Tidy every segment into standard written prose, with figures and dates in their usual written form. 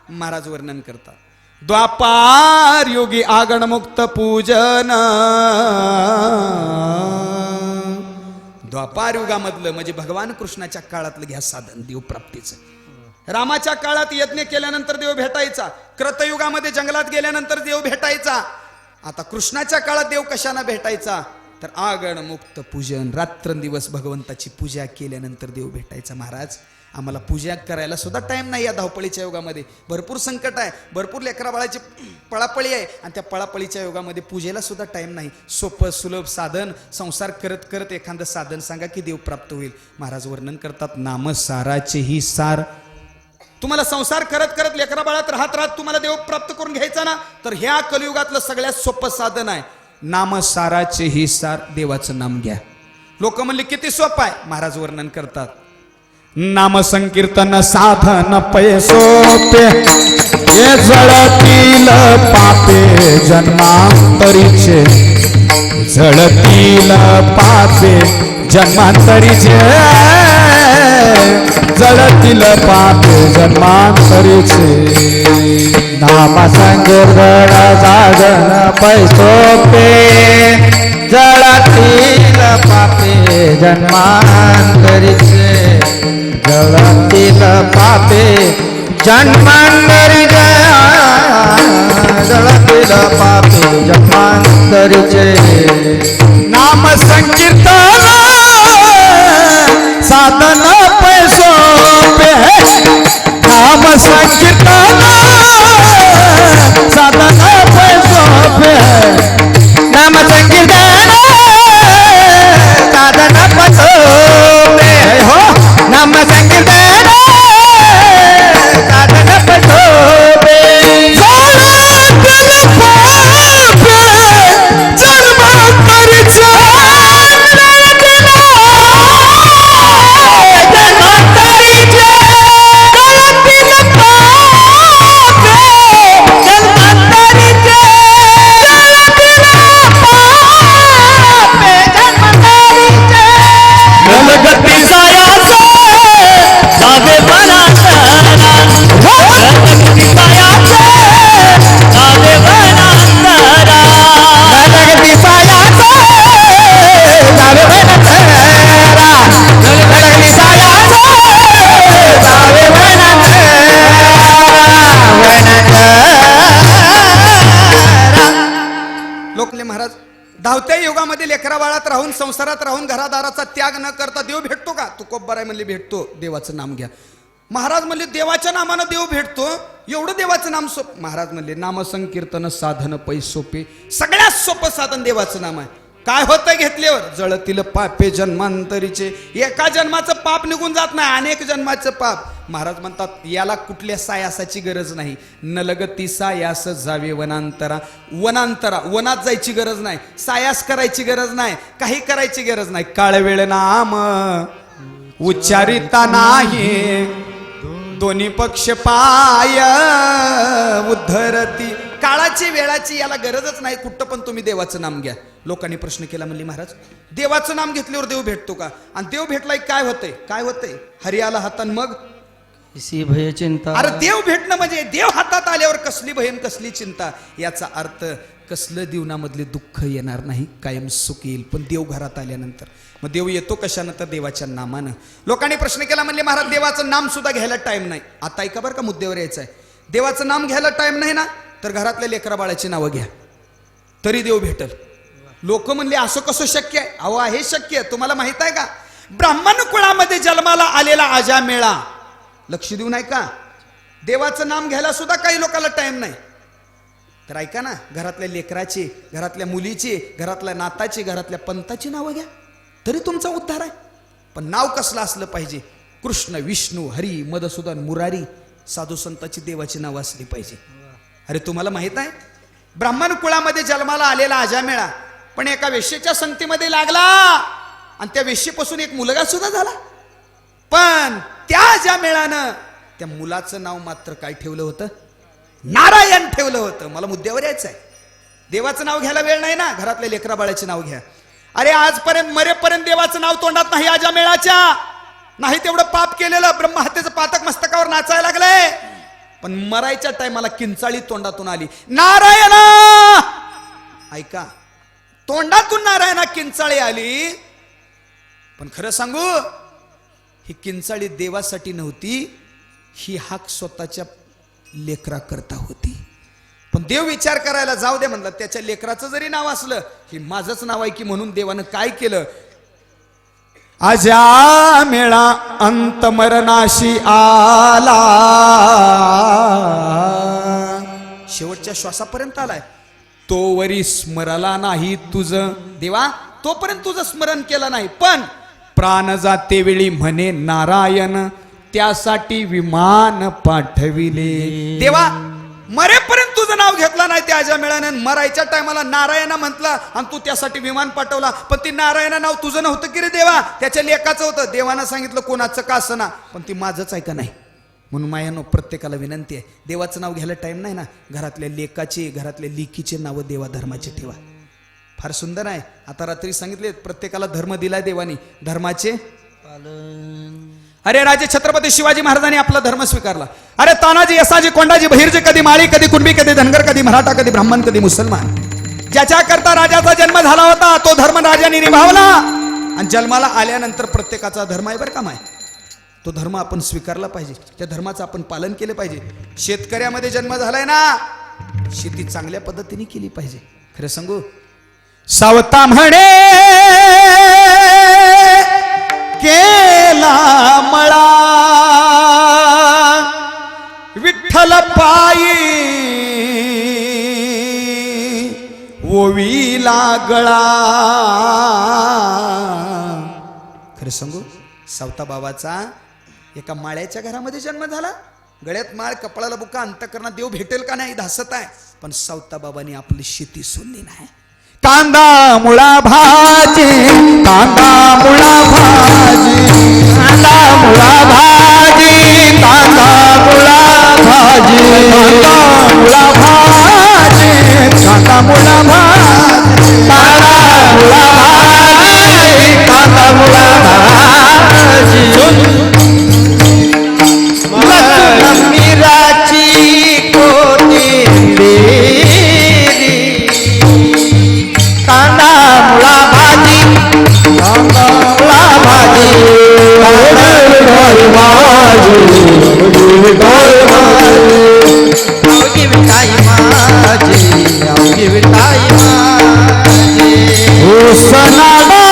महाराज वर्णन करतात. द्वापार योगी आगणमुक्त पूजन. द्वापार युगामधलं म्हणजे भगवान कृष्णाच्या काळातलं घ्या साधन देवप्राप्तीचं. रामाच्या काळात यज्ञ केल्यानंतर देव भेटायचा, कृतयुगामध्ये जंगलात गेल्यानंतर देव भेटायचा. आता कृष्णाच्या काळात देव कशाने भेटायचा तर आगणमुक्त पूजन, रात्रंदिवस भगवंताची पूजा केल्यानंतर देव भेटायचा. महाराज आम्हाला पूजा करायला सुद्धा टाइम नाही या धावपळीच्या युगामध्ये. भरपूर संकट आहे, भरपूर लेकरा बाळाची पळापळी आहे आणि त्या पळापळीच्या युगामध्ये पूजेला सुद्धा टाइम नाही. सोपं सुलभ साधन संसार करत करत एखादं साधन सांगा की देव प्राप्त होईल. महाराज वर्णन करतात नामसाराचे ही सार. तुम्हाला संसार करत करत लेकरा बाळात राहत राहत तुम्हाला देव प्राप्त करून घ्यायचा ना तर ह्या कलियुगातलं सगळ्यात सोपं साधन आहे नामसाराचे ही सार. देवाचं नाम घ्या. लोक म्हणले किती सोपं आहे. महाराज वर्णन करतात नाम संकीर्तन साधन पै सोपे हे जळतील पापे जन्मांतरीचे. जळतील पापे जन्मांतरीचे. जळतील पापे जन्मांतरीचे. नाम संकीर्तन साधन पै सोपे जळतील पापे जन्मांतरीचे. जळतील पापे जन्मांतरीचे. जळतील पापे जन्मांतरीचे. नाम संकीर्तन साधन पै सोपे. नाम संकीर्तन साधन पै सोपे. नाम संकीर्तन साधन पै सोपे. हो नाम संकीर्तन साधन पै सोपे. जळतील पापे जन्मांतरीचे. महाराज धावत्या युगामध्ये लेकरा बाळात राहून संसारात राहून घरादाराचा त्याग न करता देव भेटतो का. तू कोब्बर आहे म्हणले भेटतो. देवाचं नाम घ्या. महाराज म्हणले देवाच्या नामानं देव भेटतो. एवढं देवाचं नाम सोप. महाराज म्हणले नाम संकीर्तन साधन पै सोपे. सगळ्यात सोपं साधन देवाचं नाम आहे. काय होतं घेतल्यावर जळतील पापे जन्मांतरीचे. एका जन्माचं पाप निघून जात नाही, अनेक जन्माचं पाप. महाराज म्हणतात याला कुठल्या सायासाची गरज नाही. नलगती सायास जावे वनांतरा. वनांतरा वनात जायची गरज नाही, सायास करायची गरज नाही, काही करायची गरज नाही. काळवेळ नाम उच्चारिता नाही. दोन्ही पक्ष पाय उद्धरती. काळाची वेळाची याला गरजच नाही. कुठं पण तुम्ही देवाचं नाम घ्या. लोकांनी प्रश्न केला म्हणले महाराज देवाचं नाम घेतल्यावर देव भेटतो का. आणि देव भेटलाय काय होतंय. काय होतंय हरी आला हातान मग भय चिंता. अरे देव भेटणं म्हणजे देव हातात आल्यावर कसली भयन कसली चिंता. याचा अर्थ कसलं जीवनामधले दुःख येणार नाही, कायम सुख येईल. पण देव घरात आल्यानंतर मग देव येतो कशानं तर देवाच्या नामानं. लोकांनी प्रश्न केला म्हणले महाराज देवाचं नाम सुद्धा घ्यायला टाइम नाही. आता ऐका बरं का मुद्द्यावर यायचं आहे. देवाचं नाम घ्यायला टाइम नाही ना तर घरातल्या लेकरा बाळाची नावं घ्या तरी देव भेटल. लोक म्हणले असं कसं शक्य आहे. अहो आहे शक्य. तुम्हाला माहित आहे का ब्राह्मण कुळामध्ये जन्माला आलेला अजामेळा. लक्ष देऊ नाही का. देवाचं नाम घ्यायला सुद्धा काही लोकांना टाइम नाही. तर ऐका ना घरातल्या लेकराची, घरातल्या मुलीची, घरातल्या नाताची, घरातल्या पंताची नावं घ्या तरी तुमचा उद्धार आहे. पण नाव कसलं असलं पाहिजे. कृष्ण विष्णू हरी मधुसूदन मुरारी साधू संताची देवाची नावं असली पाहिजे. अरे तुम्हाला माहित आहे ब्राह्मण कुळामध्ये जन्माला आलेला अजामेळा पण एका वेश्येच्या संगतीमध्ये लागला आणि त्या वेश्येपासून एक मुलगा सुद्धा झाला. पण त्या अजामेळानं त्या मुलाचं नाव मात्र काय ठेवलं होतं. नारायण ठेवलं होतं. मला मुद्द्यावर यायचं आहे. देवाचं नाव घ्यायला वेळ नाही ना. घरातल्या लेकरा बाळाचे नाव घ्या. अरे आजपर्यंत मरेपर्यंत देवाचं नाव तोंडात नाही अजामेळाच्या. नाही तेवढं पाप केलेलं ब्रह्महत्येचं पातक मस्तकावर नाचायला लागलंय. पण मरायच्या टायमाला किंचाळी तोंडातून आली, नारायणा. ऐका, तोंडातून नारायणा किंचाळी आली, पण खरं सांगू ही किंचाळी देवासाठी नव्हती, ही हाक स्वतःच्या लेकरा करता होती. पण देव विचार करायला जाऊ दे म्हणलं, त्याच्या लेकराचं जरी नाव असलं हे माझंच नाव आहे की, म्हणून देवानं काय केलं, आजा मेळा अंत मरणाशी आला, शेवटच्या श्वासापर्यंत आलाय, तोवरी स्मरला नाही तुझं देवा, तोपर्यंत तुझं स्मरण केलं नाही, पण प्राण जाते वेळी म्हणे नारायण, त्यासाठी विमान पाठविले. देवा मरेपर्यंत तुझं नाव घेतलं नाही त्या अजामेळाने, मरायच्या टायमाला नारायणा म्हटला आणि तू त्यासाठी विमान पाठवला, पण ती नारायणा नाव तुझं नव्हतं की रे देवा, त्याच्या लेकाचं होतं. देवानं सांगितलं कोणाचं का असना, पण ती माझंच आहे का नाही. म्हणून मायानो प्रत्येकाला विनंती आहे, देवाचं नाव घ्यायला टाइम नाही ना, घरातल्या लेकाचे घरातल्या लेकीचे नाव देवा धर्माचे ठेवा. फार सुंदर आहे. आता रात्री सांगितले प्रत्येकाला धर्म दिलाय देवानी, धर्माचे पालन. अरे राजे छत्रपती शिवाजी महाराजांनी आपला धर्म स्वीकारला. अरे तानाजी, यसाजी, कोंडाजी, बहिर्जी, कधी माळी, कधी कुणबी, कधी धनगर, कधी मराठा, कधी ब्राह्मण, कधी मुसलमान. ज्याच्या करता राजाचा जन्म झाला होता तो धर्म राजाने निभावला, आणि जन्माला आल्यानंतर प्रत्येकाचा धर्म आहे बरं का माय, तो धर्म आपण स्वीकारला पाहिजे, त्या धर्माचं आपण पालन केलं पाहिजे. शेतकऱ्यामध्ये जन्म झालाय ना, शेती चांगल्या पद्धतीने केली पाहिजे. खरं सांगू, सावता म्हणे केला मळा, विठ्ठल पायी ओवीला गळा. खरं सांगू, सावता बाबाचा एका माळ्याच्या घरामध्ये जन्म झाला, गळ्यात माळ, कपाळाला बुका, अंतकरणात देव भेटेल का नाही धासत आहे, पण सावता बाबांनी आपली शेती सोडली नाही. कांदा मुळा भाजी, कांदा मुळा भाजी, कांदा मुळा भाजी, कांदा मुळा भाजी, कांदा मुळा भाजी, कांदा मुळा भाजी, कांदा मुळा भाजी, मिराची कोथिंबीर, कांदा मुळा भाजी, कांदा मुळा भाजी, अवघी विठाई माझी, अवघी विठाई माझी, सनाडा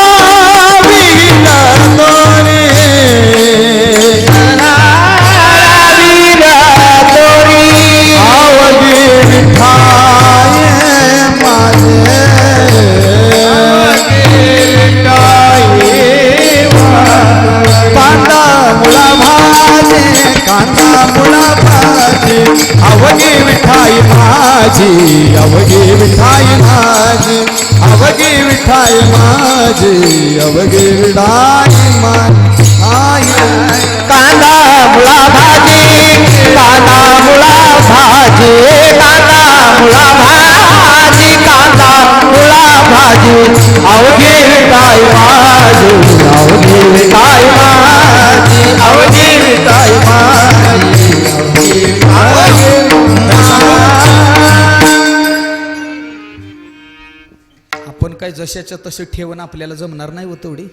विहीन तोरे, अवघी विठाई माझे, कांदा मुळा भाजी, कांदा मुळा भाजी, अवघी विठाई माझी, अवघी विठाई माझी, अवघी विठाई माझी, अवघी विठाई माझी. कांदा मुळा भाजी, कांदा मुळा भाजी, कांदा मुळा भाजी, कांदा मुळा भाजी, अवघी विठाई माझी, अवघी विठाई माझी, अवघी विठाई माझी, अवघी आपण काय जशाच्या तसे ठेवून आपल्याला जमणार नाही होत तेवढी.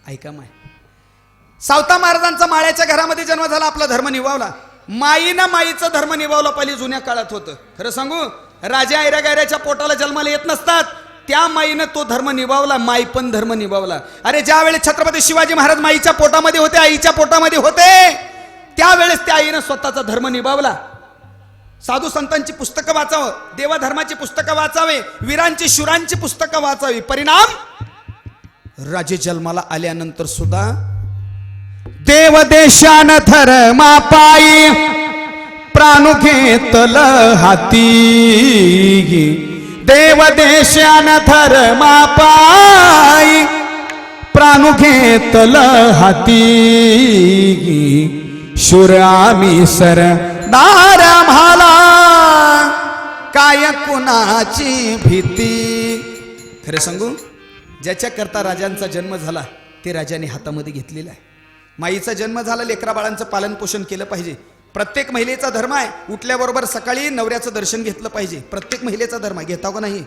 ऐका माय, सावता महाराजांचा माळ्याच्या घरामध्ये जन्म झाला, आपला धर्म निभावला. माईनं माईचा धर्म निभावला पहिले जुन्या काळात होतं. खरं सांगू, राजा ऐऱ्या गायऱ्याच्या पोटाला जन्माला येत नसतात, त्या माईनं तो धर्म निभावला, माई पण धर्म निभावला. अरे ज्या वेळेस छत्रपती शिवाजी महाराज माईच्या पोटामध्ये होते, आईच्या पोटामध्ये होते, त्यावेळेस त्या आईनं स्वतःचा धर्म निभावला. साधू संतांची पुस्तकं वाचावं, देवाधर्माची पुस्तकं वाचावे, वीरांची शूरांची पुस्तकं वाचावी. परिणाम, राजे जन्माला आल्यानंतर सुद्धा देवदेशान धर्मा पायी प्राण घेतल हाती, देवदेशान धर्मा पायी प्राण घेतल हाती, शूर आम्ही सरदार आम्हाला काय कुणाची भीती. खरं सांगू, ज्याच्या करता राजांचा जन्म झाला ते राजाने हातामध्ये घेतलेला आहे. माईचा जन्म झाला, लेकरा बाळांचं पालन पोषण केलं पाहिजे. प्रत्येक महिलेचा धर्म आहे उठल्याबरोबर सकाळी नवऱ्याचं दर्शन घेतलं पाहिजे. प्रत्येक महिलेचा धर्म आहे. घेताव का नाही?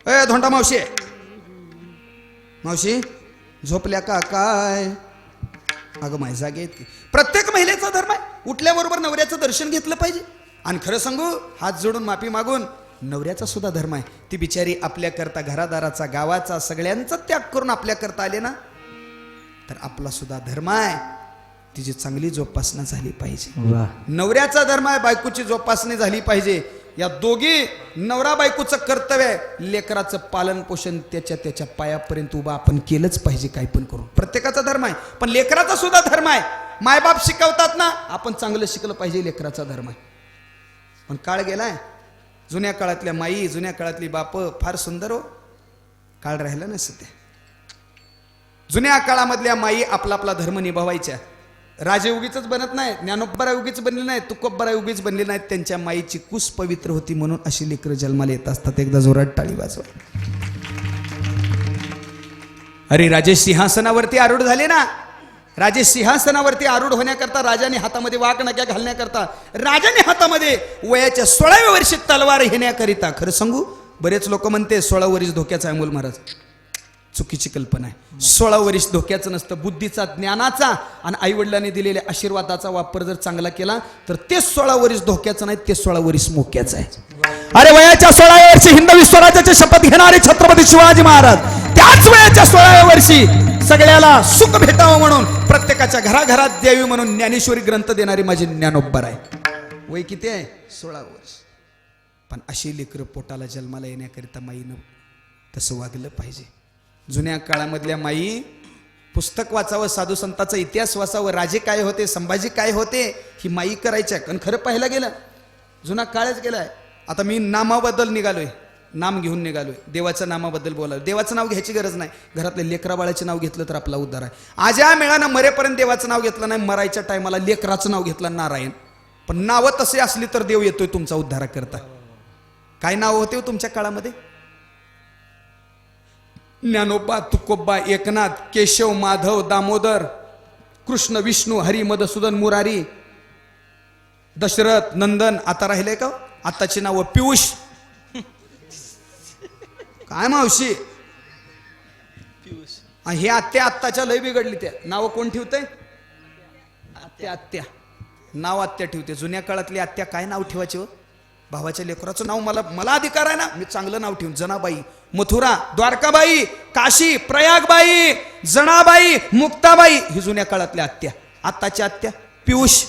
ए धोंडा मावशी, मावशी झोपल्या का काय? अगं माझ्या जागे आहेत की. प्रत्येक महिलेचा धर्म आहे उठल्याबरोबर नवऱ्याचं दर्शन घेतलं पाहिजे. आणि खरं सांगू, हात जोडून माफी मागून नवऱ्याचा सुद्धा धर्म आहे. ती बिचारी आपल्याकरता घरादाराचा, गावाचा, सगळ्यांचा त्याग करून आपल्याकरता आले ना, तर आपला सुद्धा धर्म आहे तिची चांगली जोपासना झाली पाहिजे. नवऱ्याचा धर्म आहे बायकोची जोपासना झाली पाहिजे. या दोघी नवरा बायकोचं कर्तव्य आहे लेकराचं पालन पोषण त्याच्या पायापर्यंत उभा आपण केलंच पाहिजे. काय पण करून प्रत्येकाचा धर्म आहे, पण लेकराचा सुद्धा धर्म आहे. मायबाप शिकवतात ना, आपण चांगलं शिकलं पाहिजे. लेकराचा धर्म आहे. पण काळ गेलाय. जुन्या काळातल्या माई, जुन्या काळातली बाप फार सुंदर हो. काळ राहिला ना सध्या. जुन्या काळामधल्या माई आपला आपला धर्म निभावायच्या. राजे उगीच बनत नाही, ज्ञानोबरा उगीच बनले नाहीत, तुकोबरा उगीच बनले नाहीत. त्यांच्या माईची कुस पवित्र होती म्हणून अशी लेकरं जन्माला येत असतात. एकदा जोरात टाळी वाजवा. अरे राजे सिंहासनावरती आरूढ झाले ना. राजे सिंहासनावरती आरूढ होण्याकरता राजाने हातामध्ये वाघनक्या घालण्याकरता, राजाने हातामध्ये वयाच्या 16व्या वर्षी तलवार घेण्याकरिता. खरं सांगू, बरेच लोक म्हणते 16 वर्ष धोक्याचा आहे. अमोल महाराज, चुकीची कल्पना आहे. 16 वर्ष धोक्याचं नसतं. बुद्धीचा, ज्ञानाचा आणि आईवडिलांनी दिलेल्या आशीर्वादाचा वापर जर चांगला केला तर ते 16 वर्ष धोक्याचं नाही, ते 16 वर्ष मोक्याचं आहे. अरे वयाच्या 16व्या वर्षी हिंदवी स्वराज्याची शपथ घेणारे छत्रपती शिवाजी महाराज, त्याच वयाच्या 16व्या वर्षी सगळ्याला सुख भेटावं म्हणून, प्रत्येकाच्या घराघरात द्यावी म्हणून ज्ञानेश्वरी ग्रंथ देणारी माझी ज्ञानोबर आहे. वय किती आहे? 16 वर्ष. पण अशी लेकरं पोटाला जन्माला येण्याकरिता माईनं तसं वागलं पाहिजे. जुन्या काळामधल्या माई पुस्तक वाचावं, साधू संतांचा इतिहास वाचावं, राजे काय होते, संभाजी काय होते, ही माई करायच्या. कारण खरं पाहायला गेलं जुना काळच गेलाय. आता मी नामाबद्दल निघालोय, नाम घेऊन निघालोय, देवाच्या नामाबद्दल बोलावं. देवाचं नाव घ्यायची गरज नाही. घरातल्या लेकरा बाळाचे नाव घेतलं तर आपला उद्धार आहे. आज्या मेळानं मरेपर्यंत देवाचं नाव घेतलं नाही, मरायच्या टायमाला लेकराचं नाव घेतलं नारायण. पण नावं तसे असली तर देव येतोय तुमचा उद्धार करता. काय नाव होते हो तुमच्या काळामध्ये? ज्ञानोबा, तुकोबा, एकनाथ, केशव, माधव, दामोदर, कृष्ण, विष्णू, हरी, मधुसूदन, मुरारी, दशरथ, नंदन. आता राहिले का आताची नावं? पियुष. काय मावशी, हे आत्या आत्ताच्या लय बिघडली. त्या नाव कोण ठेवतंय? आत्या. आत्या नाव आत्या ठेवते. जुन्या काळातली आत्या काय नाव ठेवायचे हो? भावाच्या लेकराचं नाव मला अधिकार आहे ना, मी चांगलं नाव ठेवून. जनाबाई, मथुरा, द्वारकाबाई, काशी, प्रयागबाई, जनाबाई, मुक्ताबाई, ही जुन्या काळातल्या आत्या. आत्ताच्या आत्या पियुष.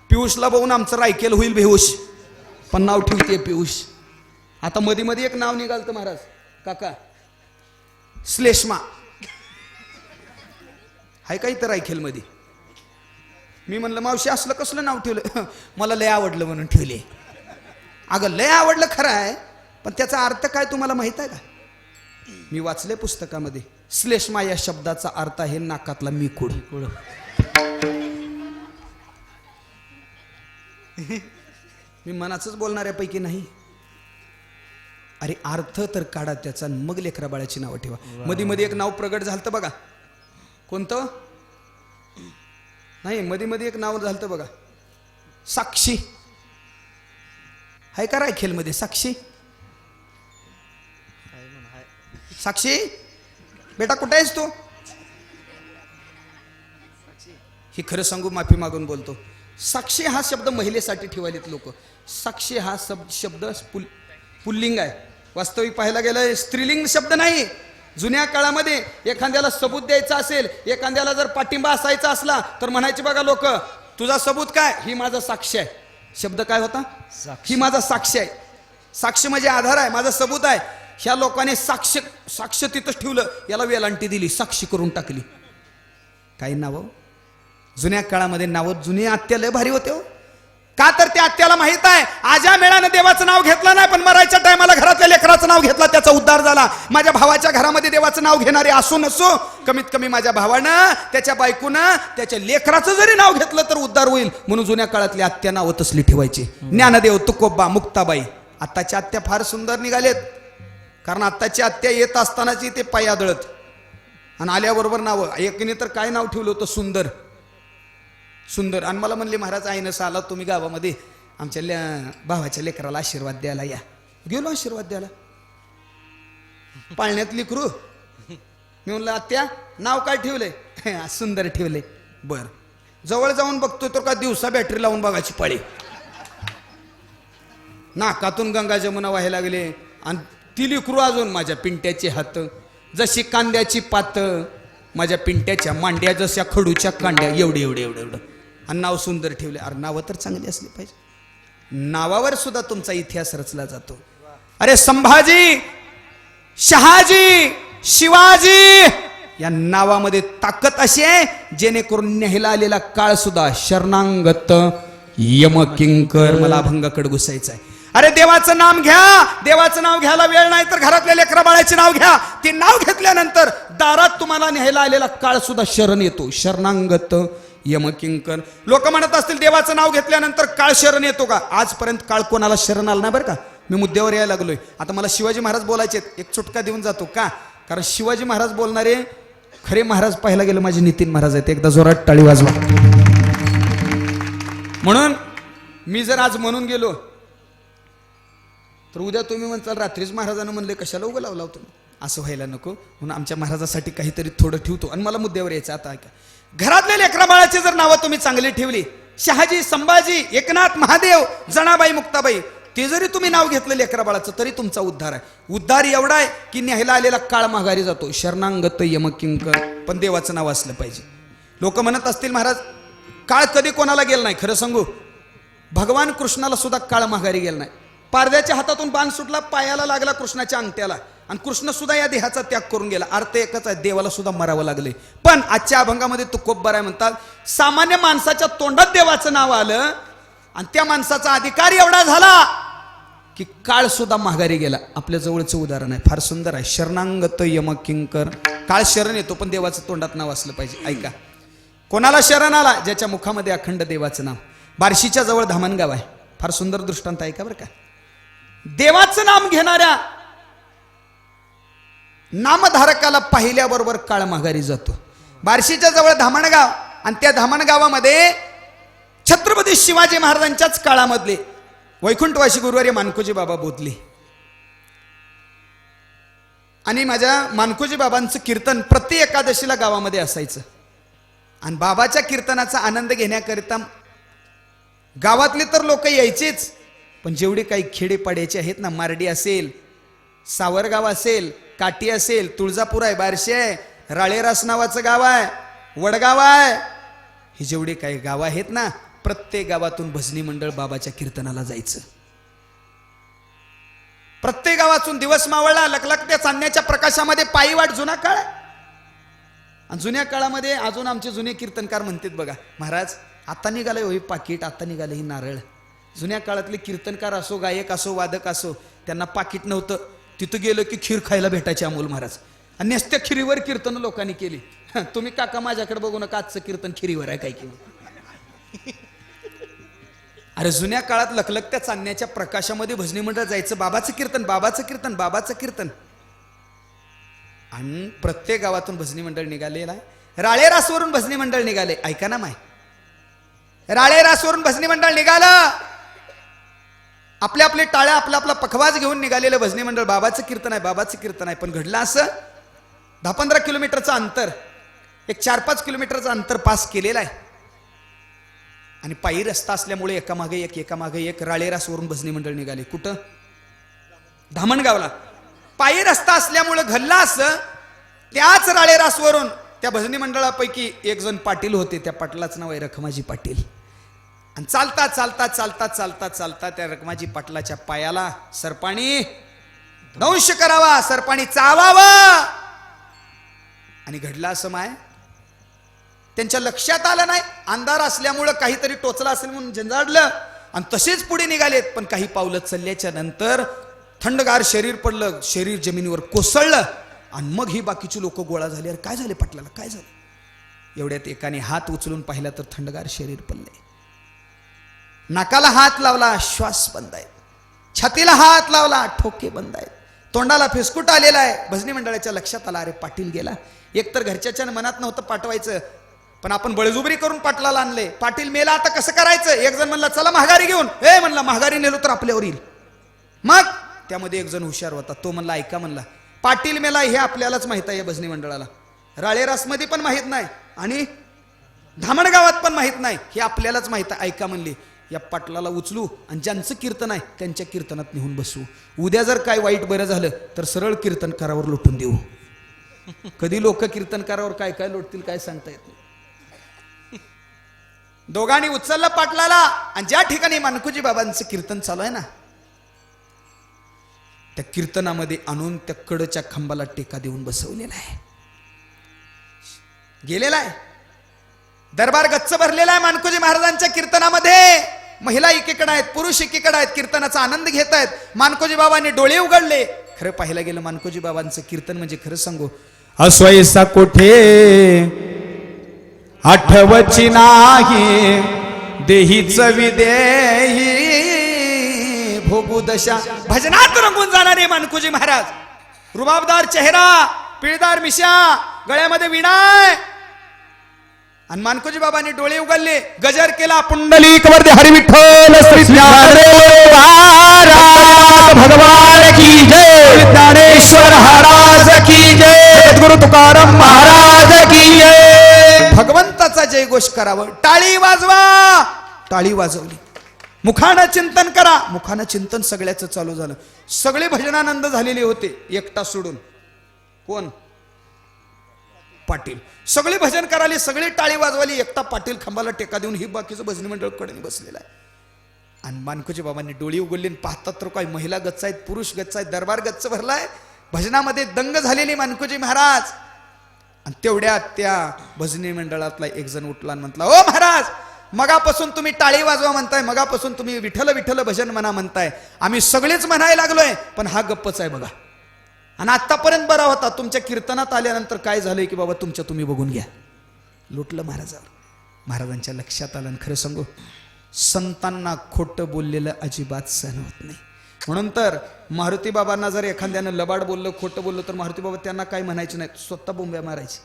पियुषला बघून आमचं रायकेल होईल बेहोश, पण नाव ठेवते पियुष. आता मध्ये मध्ये एक नाव निघालतं महाराज काका, श्लेष्मा. हाय का इथं रायखेल मध्ये? मी म्हणलं मावशी असलं कसलं नाव ठेवलं? मला लय आवडलं म्हणून ठेवले. अगं लय आवडलं खरं आहे, पण त्याचा अर्थ काय तुम्हाला माहित आहे का? मी वाचले पुस्तकामध्ये. श्लेष्मा या शब्दाचा अर्थ आहे नाकातला मिकुड. मी मनाचंच बोलणाऱ्यापैकी नाही. अरे अर्थ तर काढा त्याचा, मग लेकरा बाळाची नावं ठेवा. मध्ये मध्ये एक नाव प्रगट झालतं बघा. कोणतं? नाही, मध्ये मध्ये एक नाव झालतं बघा, साक्षी. हाय का रायखेलमध्ये साक्षी? साक्षी बेटा कुठे आहेस तू? ही खरं सांगू, माफी मागून बोलतो. साक्षी हा शब्द महिलेसाठी ठेवायलेत लोक. साक्षी हा शब्द पुल्लिंग आहे. वास्तविक पाहायला गेलं स्त्रीलिंग शब्द नाही. जुन्या काळामध्ये एखाद्याला सबूत द्यायचा असेल, एखाद्याला जर पाठिंबा असायचा असला तर म्हणायचे बघा लोक, तुझा सबूत काय? ही माझा साक्ष आहे. शब्द काय होता? ही माझा साक्ष आहे. साक्ष म्हणजे आधार आहे, माझा सबूत आहे. ह्या लोकांनी साक्ष तिथंच ठेवलं, याला वेलांटी दिली, साक्षी करून टाकली. काही नावं जुन्या काळामध्ये, नावं जुनी आत्या लय भारी होते हो. का तर त्या आत्याला माहित आहे आज्या मेळानं देवाचं नाव घेतलं नाही, पण मरायच्या टायमाला घरातल्या लेकराचं नाव घेतलं, त्याचा उद्धार झाला. माझ्या भावाच्या घरामध्ये देवाचं नाव घेणारे असो नसो, कमीत कमी माझ्या भावानं, त्याच्या बायकोनं, त्याच्या लेकराचं जरी नाव घेतलं तर उद्धार होईल. म्हणून जुन्या काळातली आत्या नावं तसली ठेवायची. ज्ञानदेव, तुकोबा, मुक्ताबाई. आत्ताच्या आत्या फार सुंदर निघालेत, कारण आत्ताची आत्या येत असतानाची ते पाय आदळत आणि आल्याबरोबर नावं. एकने तर काय नाव ठेवलं होतं? सुंदर. सुंदर. आणि मला म्हणले महाराज आहे नसं आला तुम्ही गावामध्ये आमच्या भावाच्या लेकराला आशीर्वाद द्यायला या. गेलो आशीर्वाद द्यायला. पाळण्यात लेकरू. मी म्हणलं आत्या नाव काय ठेवलंय? सुंदर ठेवले. बर. जवळ जाऊन बघतो तर का दिवसा बॅटरी लावून बघायची पाळी. नाकातून गंगा जमुना व्हायला लागले. आणि ती लेकरू अजून माझ्या पिंट्याचे हात जशी कांद्याची पात, माझ्या पिंट्याच्या मांड्या जशा खडूच्या कांड्या, एवढे एवढे एवढे एवढं. आणि नाव सुंदर ठेवले. अरे नावं तर चांगली असली पाहिजे. नावावर सुद्धा तुमचा इतिहास रचला जातो. अरे संभाजी, शहाजी, शिवाजी या नावामध्ये ताकद अशी आहे जेणेकरून न्यायला आलेला काळ सुद्धा शरणांगत यमकिंकर. मला अभंगाकडे घुसायचं आहे. अरे देवाचं नाम घ्या. देवाचं नाव घ्यायला वेळ नाही तर घरातल्या लेकरा बाळाचे नाव घ्या. ते नाव घेतल्यानंतर दारात तुम्हाला न्यायला आलेला काळ सुद्धा शरण येतो. शरणांगत यमकिंकर. लोक म्हणत असतील देवाचं नाव घेतल्यानंतर काळ शरण येतो का? आजपर्यंत काळ कोणाला शरण आला नाही बरं का. मी मुद्द्यावर यायला लागलोय. आता मला शिवाजी महाराज बोलायचे. एक चुटका देऊन जातो का? कारण शिवाजी महाराज बोलणारे खरे महाराज पाहायला गेलं माझे नितीन महाराज आहेत. एकदा जोरात टाळी वाजवा. म्हणून मी जर आज म्हणून गेलो तर उद्या तुम्ही म्हणताल रात्रीच महाराजांना म्हणले कशाला उभं लावला होतो. असं व्हायला नको म्हणून आमच्या महाराजासाठी काहीतरी थोडं ठेवतो. आणि मला मुद्द्यावर यायचं. आता ऐका. घरातल्या लेकरा बाळाची जर नावं तुम्ही चांगली ठेवली, शहाजी, संभाजी, एकनाथ, महादेव, जणाबाई, मुक्ताबाई, ते जरी तुम्ही नाव घेतलं लेकरा बाळाचं तरी तुमचा उद्धार आहे. उद्धार एवढा आहे की न्यायला आलेला काळ माघारी जातो. शरणांगत यमकिंकर. पण देवाचं नाव असलं पाहिजे. लोक म्हणत असतील महाराज काळ कधी कोणाला गेला नाही. खरं सांगू भगवान कृष्णाला सुद्धा काळ माघारी गेला नाही. पारद्याच्या हातातून बाण सुटला, पायाला लागला कृष्णाच्या अंगठ्याला, आणि कृष्ण सुद्धा या देहाचा त्याग करून गेला. अर्थ एकच आहे, देवाला सुद्धा मरावं लागले. पण आजच्या अभंगामध्ये तुकोबराय आहे म्हणतात सामान्य माणसाच्या तोंडात देवाचं नाव आलं आणि त्या माणसाचा अधिकार एवढा झाला की काळ सुद्धा माघारी गेला. आपल्या जवळचं उदाहरण आहे, फार सुंदर आहे. शरणांगत यमकिंकर. काळ शरण येतो पण देवाचं तोंडात नाव असलं पाहिजे. ऐका. कोणाला शरण आला? ज्याच्या मुखामध्ये अखंड देवाचं नाव. बार्शीच्या जवळ धामणगाव आहे. फार सुंदर दृष्टांत ऐका बरं का. देवाचं नाम घेणाऱ्या नामधारकाला पाहिल्याबरोबर काळ माघारी जातो. बार्शीच्या जवळ धामणगाव. आणि त्या धामणगावामध्ये छत्रपती शिवाजी महाराजांच्याच काळामधले वैकुंठवासी गुरुवारी मानकोजी बाबा बोधले. आणि माझ्या मानकोजी बाबांचं कीर्तन प्रति एकादशीला गावामध्ये असायचं. आणि बाबाच्या कीर्तनाचा आनंद घेण्याकरिता गावातले तर लोक यायचेच, पण जेवढे काही खेडेपाड्याचे आहेत ना, मार्डी असेल, सावरगाव असेल, काटी असेल, तुळजापूर आहे, बार्शी आहे, राळेरास नावाचं गाव आहे, वडगाव आहे, हे जेवढे काही गाव आहेत ना, प्रत्येक गावातून भजनी मंडळ बाबाच्या कीर्तनाला जायचं. प्रत्येक गावातून दिवस मावळला, लखलखत्या चांदण्याच्या प्रकाशामध्ये पायी वाट. जुना काळ. आणि जुन्या काळामध्ये अजून आमचे जुने कीर्तनकार म्हणतात बघा महाराज आता निघालंय होई पाकिट, आता निघालं ही नारळ. जुन्या काळातले कीर्तनकार असो, गायक असो, वादक असो, त्यांना पाकिट नव्हतं. तिथं गेलं की खीर खायला भेटायचे अमोल महाराज. आणि नुसत्या खिरीवर कीर्तन लोकांनी केली. तुम्ही काका माझ्याकडे बघू नका, आजचं कीर्तन खिरीवर आहे काय की. अरे जुन्या काळात लखलखत्या चांदण्याच्या प्रकाशामध्ये भजनी मंडळ जायचं. बाबाचं कीर्तन, बाबाचं कीर्तन, बाबाचं कीर्तन. आणि प्रत्येक गावातून भजनी मंडळ निघालेलं आहे. राळेरासवरून भजनी मंडळ निघाले. ऐका ना माय. राळेरासवरून भजनी मंडळ निघालं. आपले आपले टाळ्या, आपला आपला पखवाज घेऊन निघालेलं भजनी मंडळ. बाबाचं कीर्तन आहे, बाबाचं कीर्तन आहे. पण घडलं असं 10-15 किलोमीटरचं अंतर, एक 4-5 किलोमीटरचं अंतर पास केलेलं आहे. आणि पायी रस्ता असल्यामुळे एकामागे एक एकामागे एक राळेरासवरून भजनी मंडळ निघाले. कुठं? धामणगावला. पायी रस्ता असल्यामुळे घडलं असं त्याच राळेरासवरून त्या भजनी मंडळापैकी एक जण पाटील होते. त्या पाटलाचं नाव आहे रखमाजी पाटील. आणि चालता चालता चालता चालता चालता त्या रखमाजी पाटलाच्या पायाला सरपाणी दंश करावा, सरपाणी चावावा. आणि घडला असं माय त्यांच्या लक्षात आलं नाही. अंधार असल्यामुळं काहीतरी टोचला असेल म्हणून झंझाडलं आणि तसेच पुढे निघालेत. पण काही पावलं चालल्याच्या नंतर थंडगार शरीर पडलं, शरीर जमिनीवर कोसळलं. आणि मग ही बाकीची लोक गोळा झाली. अरे काय झाले पाटलाला, काय झालं? एवढ्यात एकाने हात उचलून पाहिला तर थंडगार शरीर पडले. नाकाला हात लावला, श्वास बंद आहे. छातीला हात लावला, ठोके बंद आहेत. तोंडाला फिसकुट आलेला आहे. भजनी मंडळाच्या लक्षात आला, अरे पाटील गेला. एकतर घरच्याच्या मनात नव्हतं पाठवायचं, पण आपण बळजुबरी करून पाटलाला आणले. पाटील मेला, आता कसं करायचं? एक जण म्हणला चला महागारी घेऊन, हे म्हणला महागारी नेलो तर आपल्यावर येईल. मग त्यामध्ये एक जण हुशार होता, तो म्हणला ऐका, म्हणला पाटील मेला हे आपल्यालाच माहित आहे, भजनी मंडळाला राळेरासमध्ये पण माहित नाही आणि धामण गावात पण माहित नाही, हे आपल्यालाच माहित आहे. ऐका म्हणले, या पाटलाला उचलू आणि ज्यांचं कीर्तन आहे त्यांच्या कीर्तनात नेऊन बसवू. उद्या जर काय वाईट बरं झालं तर सरळ कीर्तनकारावर लोटून देऊ. कधी लोक कीर्तनकारावर काय काय लोटतील काय सांगता येत नाही. दोघांनी उचललं पाटलाला आणि ज्या ठिकाणी मानकोजी बाबांचं कीर्तन चालू आहे ना, त्या कीर्तनामध्ये आणून त्या कडच्या खांबाला टेका देऊन बसवलेला आहे. गेलेला आहे. दरबार गच्च भरलेला आहे मानकोजी महाराजांच्या कीर्तनामध्ये. महिला एकीकडे आहेत, पुरुष एकीकडे आहेत, कीर्तनाचा आनंद घेत आहेत. मानकोजी बाबांनी डोळे उघडले. खरं पाहायला गेलं मानकोजी बाबांचं कीर्तन म्हणजे खरं सांगू असवैसा कोठे आठवची नाही, देहीच विदेही भोगू दशा. भजनात रंगून जाणारे मानकोजी महाराज. रुबाबदार चेहरा, पिळदार मिशा, गळ्यामध्ये विणाय. आणि मानकोजी बाबांनी डोळे उघडले, गजर केला, पुंडलिक वरदे हरी विठ्ठल श्री ज्ञानदेव भगवान की जय, ज्ञानेश्वर महाराज की जय, सद्गुरु तुकाराम महाराज की जय. भगवंताचा जयघोष करावं. टाळी वाजवा. टाळी वाजवली. मुखानं चिंतन करा. मुखानं चिंतन सगळ्याचं चालू झालं. सगळे भजनानंद झालेले होते, एकटा सोडून. कोण? पाटील. सगळे भजन कराले, सगळे टाळी वाजवाली, एकटा पाटील खांबाला टेका देऊन ही बाकीचं भजनी मंडळ कडेने बसलेला आहे. आणि मानकोजी बाबांनी डोळी उघडली, पाहतात तर काय महिला गच्च आहेत, पुरुष गच्च आहेत, दरबार गच्च भरलाय. भजनामध्ये दंग झालेली मानकोजी महाराज. आणि तेवढ्यात त्या भजनी मंडळातला एक जण उठला आणि म्हटला, ओ महाराज, मगापासून तुम्ही टाळी वाजवा म्हणताय, मगापासून तुम्ही विठ्ठल विठ्ठल भजन म्हणा म्हणताय, आम्ही सगळेच म्हणायला लागलोय, पण हा गप्पच आहे बघा. आणि आतापर्यंत बरा होता, तुमच्या कीर्तनात आल्यानंतर काय झालंय की बाबा तुमच्या तुम्ही बघून घ्या. लुटलं महाराजावर. महाराजांच्या लक्षात आलं. खरं सांगू, संतांना खोटं बोललेलं अजिबात सहन होत नाही. म्हणून तर मारुती बाबांना जर एखाद्यानं लबाड बोललं, खोटं बोललं, तर मारुती बाबा त्यांना काय म्हणायचे नाही, स्वतः बोंब्या मारायचे.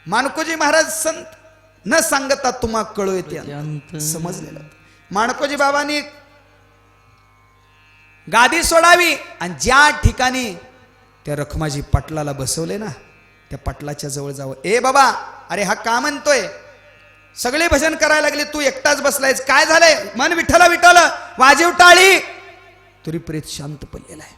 मानकोजी महाराज संत न सांगता तुम्हा कळू येते समजलेलं. मानकोजी बाबांनी गादी सोडावी आणि ज्या ठिकाणी त्या रखमाजी पाटलाला बसवले ना, त्या पाटलाच्या जवळ जावं. ए बाबा, अरे हा का म्हणतोय? सगळे भजन करायला लागले, तू एकटाच बसलायस, काय झालंय? मन विठ्ठला विठ्ठल, वाजीव टाळी. तरी प्रेत शांत पडलेला आहे.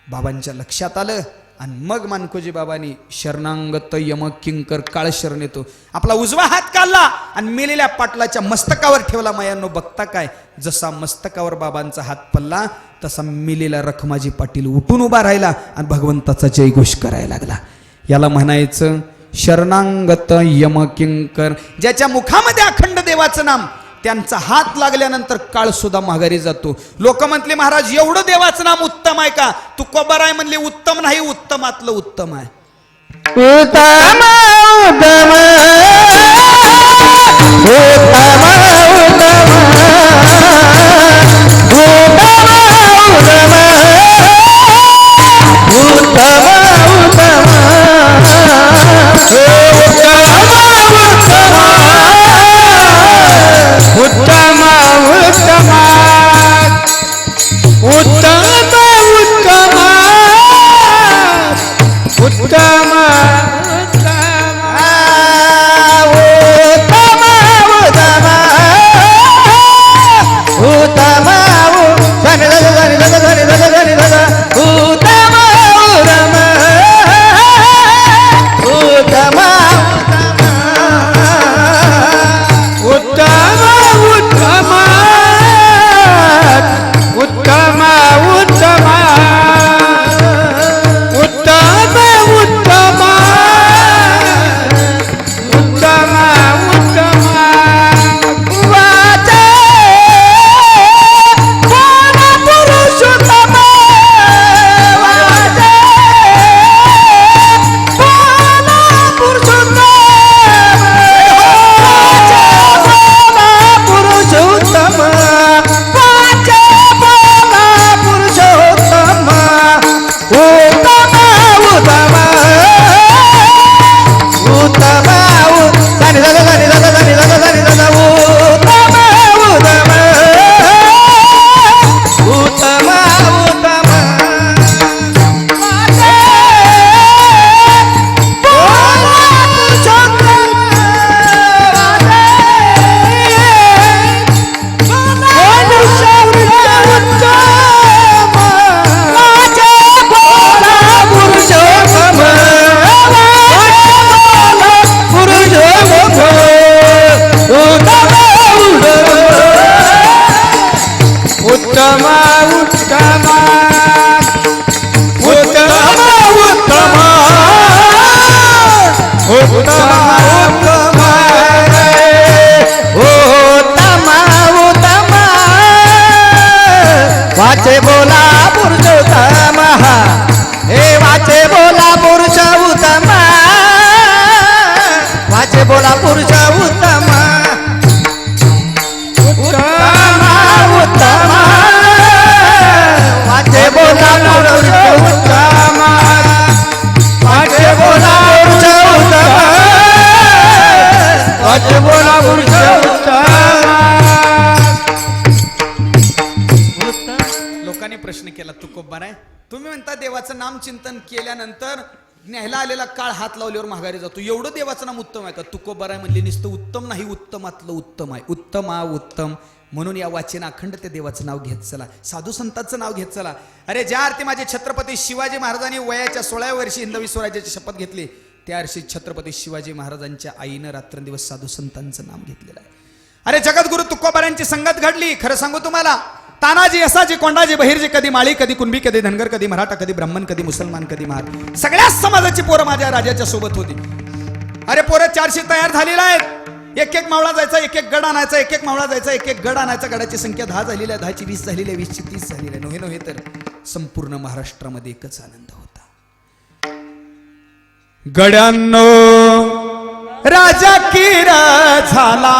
बाबांच्या लक्षात आलं. आणि मग मानकोजी बाबांनी शरणांगत यम किंकर काळ शरण येतो, आपला उजवा हात काढला आणि मेलेल्या पाटलाच्या मस्तकावर ठेवला. मायांनो बघता काय, जसा मस्तकावर बाबांचा हात पडला तसा मेलेला रखमाजी पाटील उठून उभा राहिला आणि भगवंताचा जयघोष करायला लागला. याला म्हणायचं शरणांगत यम किंकर. ज्याच्या मुखामध्ये अखंड देवाचं नाम, त्यांचा हात लागल्यानंतर काळ सुद्धा माघारी जातो. लोक म्हटले, महाराज एवढं देवाचं नाम उत्तम आहे का? तू कोबर आहे म्हणले, उत्तम नाही, उत्तमातलं उत्तम आहे. उत्तम उत्तम उत्तम हे बोला पुरुषोत्तम. लोकांनी प्रश्न केला तुकोबार आहे, तुम्ही म्हणता देवाचं नाम चिंतन केल्यानंतर न्यायला आलेला काळ हात लावल्यावर माघारी जातो, एवढं देवाचं नाम उत्तम आहे का? तुकोबार आहे म्हणले नुसतं उत्तम नाही, उत्तमातलं उत्तम आहे. उत्तमा उत्तम म्हणून या वाचेनं अखंड त्या देवाचं नाव घेत चला, साधू संतांचं नाव घेत चला. अरे ज्या अर्थी माझे छत्रपती शिवाजी महाराजांनी वयाच्या 16व्या वर्षी हिंदवी स्वराज्याची शपथ घेतली, त्या वर्षी छत्रपती शिवाजी महाराजांच्या आईनं रात्रंदिवस साधू संतांचं नाम घेतलेलं आहे. अरे जगद्गुरु तुकोबारांची संगत घडली. खरं सांगू तुम्हाला, तानाजी, असाजी, कोंडाजी, बहिर्जी, कधी माळी, कधी कुणबी, कधी धनगर, कधी मराठा, कधी ब्राह्मण, कधी मुसलमान, कधी महार, सगळ्याच समाजाची पोरं माझ्या राजाच्या सोबत होती. अरे पोरं 400 तयार झालेला आहेत. एक एक मावळा जायचा, एक एक गड आणायचा, एक एक मावळा जायचा, एक एक गड आणायचा. गडाची संख्या 10 झालेली आहे, 10ची 20 झालेली आहे, 20ची 30 झालेली आहे. नव्हे नव्हे तर संपूर्ण महाराष्ट्रामध्ये एकच आनंद होता. गड्यांनो राजा किर झाला,